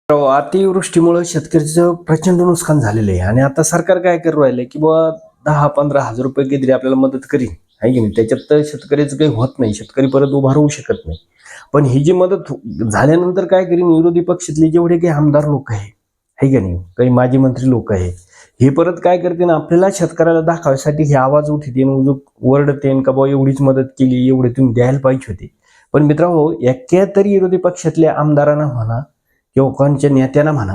अतिवृष्टीमुळे शेतकऱ्याचं प्रचंड नुकसान झालेलं आहे आणि आता सरकार काय करू राहिलंय की बुवा 10-15 हजार रुपये काहीतरी आपल्याला मदत करीन, आहे की नाही. त्याच्यात तर शेतकऱ्याचं काही होत नाही, शेतकरी परत उभा राहू शकत नाही. पण ही जी मदत झाल्यानंतर काय करीन, विरोधी पक्षातले जेवढे काही आमदार लोक आहे की नाही, काही माजी मंत्री लोक आहे, हे परत काय करते आपल्याला शेतकऱ्याला दाखवायसाठी हे आवाज उठते, वरडते का बुवा एवढीच मदत केली, एवढे तुम्ही द्यायला पाहिजे होते. पण मित्रांनो, एका तरी विरोधी पक्षातल्या आमदारांना म्हणा किंवा कोणच्या नेत्यांना म्हणा,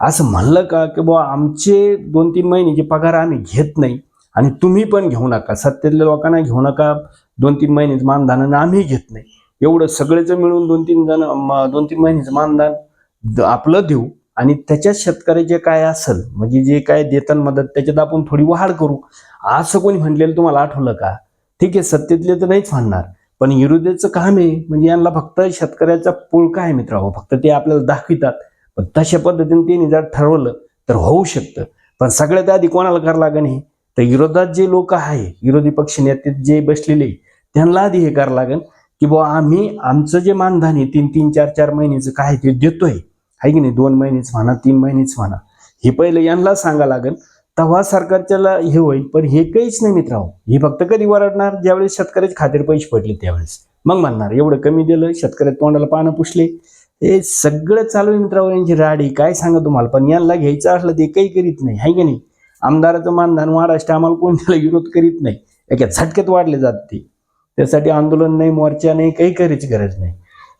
असं म्हणलं का की बुवा आमचे 2-3 महिन्याचे पगार आम्ही घेत नाही आणि तुम्ही पण घेऊ नका, सत्तेतल्या लोकांना घेऊ नका 2-3 महिन्याचं मानधन आणि आम्ही घेत नाही, एवढं सगळेच मिळून 2-3 महिन्याचं मानधन आपलं देऊ आणि त्याच्यात शेतकऱ्याचे काय असेल म्हणजे जे काय देतात मदत त्याच्यात आपण थोडी वाढ करू, असं कोणी म्हटलेलं तुम्हाला आठवलं का? ठीक आहे, सत्तेतले तर नाहीच म्हणणार, पण विरोधीचं काम आहे म्हणजे यांना फक्त शेतकऱ्याचा पुळका आहे मित्रांनो, फक्त ते आपल्याला दाखवितात. पण तशा पद्धतीने त्यांनी जर ठरवलं तर होऊ शकतं. पण सगळ्यात आधी कोणाला करावं लागेल हे, तर विरोधात जे लोक आहे, विरोधी पक्ष नेते जे बसलेले, त्यांना आधी हे करावं लागेल की बुवा आम्ही आमचं जे मानधन आहे 3-3, 4-4 महिन्याचं काय ते देतोय, आहे की नाही, 2 महिनेच म्हणा, 3 महिनेच म्हणा, हे पहिलं यांना सांगा लागेल, तेव्हा सरकारच्याला हे होईल. पण हे काहीच नाही मित्रांनो, हे फक्त कधी वरडणार ज्यावेळेस शेतकऱ्याचे खात्यात पैसे पडले त्यावेळेस मग म्हणणार एवढं कमी दिलं, शेतकऱ्यात तोंडाला पानं पुसले. हे सगळं चालू आहे मित्रांनो, यांची राडी काय सांगा तुम्हाला. पण यांना घ्यायचं असलं ते काही करीत नाही, आहे की नाही. आमदाराचं मानधन महाराष्ट्र आम्हाला कोण त्याला विरोध करीत नाही, एका झटक्यात वाढले जाते. त्यासाठी आंदोलन नाही, मोर्चा नाही, काही करायची गरज नाही.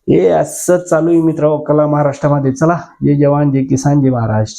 हे असं चालू आहे मित्रांनो कला महाराष्ट्रामध्ये. चला, जय जवान जय किसान जय महाराष्ट्र.